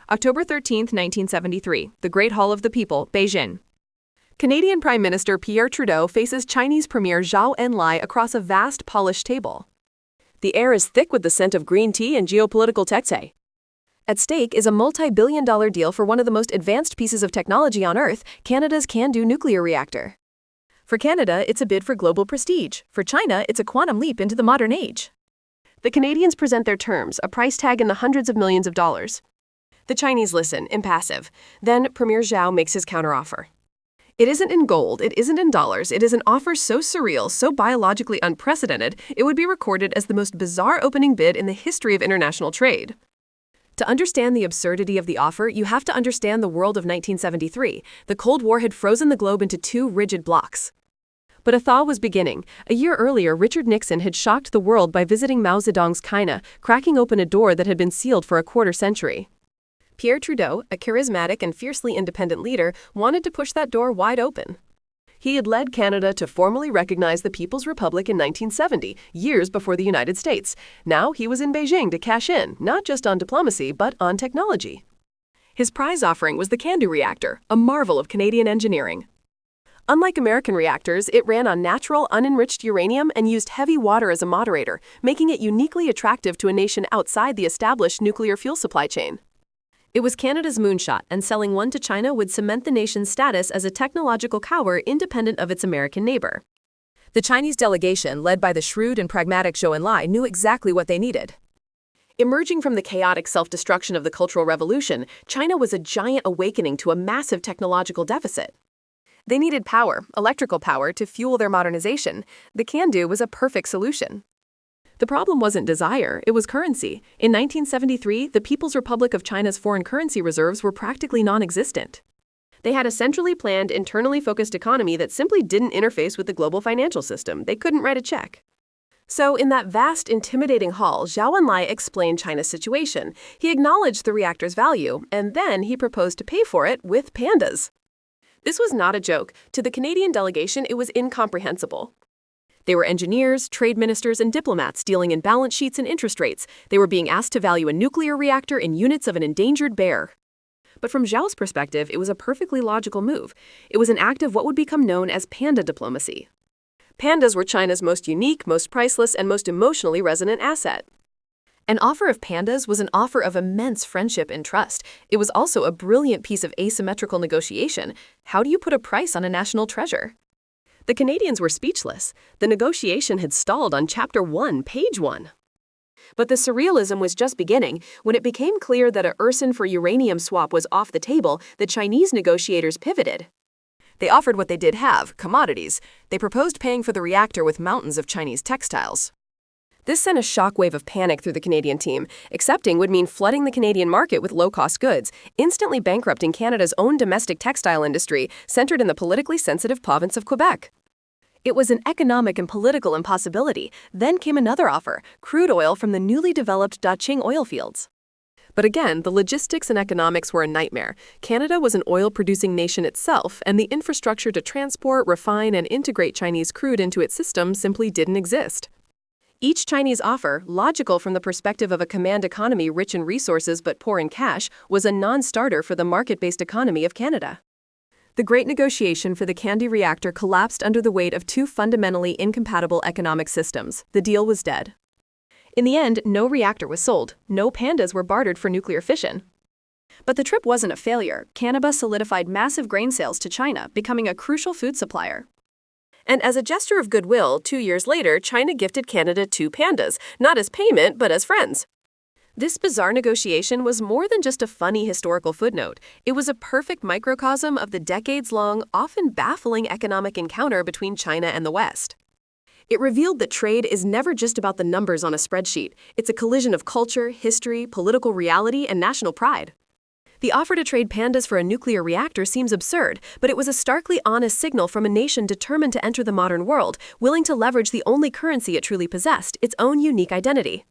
October 13, 1973, the Great Hall of the People, Beijing. Canadian Prime Minister Pierre Trudeau faces Chinese Premier Zhou Enlai across a vast, polished table. The air is thick with the scent of green tea and geopolitical texte. At stake is a multi-billion-dollar deal for one of the most advanced pieces of technology on Earth, Canada's CANDU nuclear reactor. For Canada, it's a bid for global prestige. For China, it's a quantum leap into the modern age. The Canadians present their terms, a price tag in the hundreds of millions of dollars. The Chinese listen, impassive. Then Premier Zhou makes his counteroffer. It isn't in gold, it isn't in dollars, it is an offer so surreal, so biologically unprecedented, it would be recorded as the most bizarre opening bid in the history of international trade. To understand the absurdity of the offer, you have to understand the world of 1973. The Cold War had frozen the globe into two rigid blocks. But a thaw was beginning. A year earlier, Richard Nixon had shocked the world by visiting Mao Zedong's China, cracking open a door that had been sealed for a quarter century. Pierre Trudeau, a charismatic and fiercely independent leader, wanted to push that door wide open. He had led Canada to formally recognize the People's Republic in 1970, years before the United States. Now he was in Beijing to cash in, not just on diplomacy, but on technology. His prize offering was the CANDU reactor, a marvel of Canadian engineering. Unlike American reactors, it ran on natural, unenriched uranium and used heavy water as a moderator, making it uniquely attractive to a nation outside the established nuclear fuel supply chain. It was Canada's moonshot, and selling one to China would cement the nation's status as a technological power independent of its American neighbor. The Chinese delegation, led by the shrewd and pragmatic Zhou Enlai, knew exactly what they needed. Emerging from the chaotic self-destruction of the Cultural Revolution, China was a giant awakening to a massive technological deficit. They needed power, electrical power, to fuel their modernization. The CANDU was a perfect solution. The problem wasn't desire, it was currency. In 1973, the People's Republic of China's foreign currency reserves were practically non-existent. They had a centrally planned, internally focused economy that simply didn't interface with the global financial system. They couldn't write a check. So in that vast, intimidating hall, Zhou Enlai explained China's situation. He acknowledged the reactor's value, and then he proposed to pay for it with pandas. This was not a joke. To the Canadian delegation, it was incomprehensible. They were engineers, trade ministers, and diplomats dealing in balance sheets and interest rates. They were being asked to value a nuclear reactor in units of an endangered bear. But from Zhou's perspective, it was a perfectly logical move. It was an act of what would become known as panda diplomacy. Pandas were China's most unique, most priceless, and most emotionally resonant asset. An offer of pandas was an offer of immense friendship and trust. It was also a brilliant piece of asymmetrical negotiation. How do you put a price on a national treasure? The Canadians were speechless. The negotiation had stalled on Chapter 1, Page 1. But the surrealism was just beginning. When it became clear that a Ursin for uranium swap was off the table, the Chinese negotiators pivoted. They offered what they did have, commodities. They proposed paying for the reactor with mountains of Chinese textiles. This sent a shockwave of panic through the Canadian team. Accepting would mean flooding the Canadian market with low-cost goods, instantly bankrupting Canada's own domestic textile industry, centered in the politically sensitive province of Quebec. It was an economic and political impossibility. Then came another offer, crude oil from the newly developed Daqing oil fields. But again, the logistics and economics were a nightmare. Canada was an oil-producing nation itself, and the infrastructure to transport, refine, and integrate Chinese crude into its system simply didn't exist. Each Chinese offer, logical from the perspective of a command economy rich in resources but poor in cash, was a non-starter for the market-based economy of Canada. The great negotiation for the CANDU reactor collapsed under the weight of two fundamentally incompatible economic systems. The deal was dead. In the end, no reactor was sold. No pandas were bartered for nuclear fission. But the trip wasn't a failure. Canada solidified massive grain sales to China, becoming a crucial food supplier. And as a gesture of goodwill, 2 years later, China gifted Canada 2 pandas, not as payment, but as friends. This bizarre negotiation was more than just a funny historical footnote. It was a perfect microcosm of the decades-long, often baffling economic encounter between China and the West. It revealed that trade is never just about the numbers on a spreadsheet. It's a collision of culture, history, political reality, and national pride. The offer to trade pandas for a nuclear reactor seems absurd, but it was a starkly honest signal from a nation determined to enter the modern world, willing to leverage the only currency it truly possessed, its own unique identity.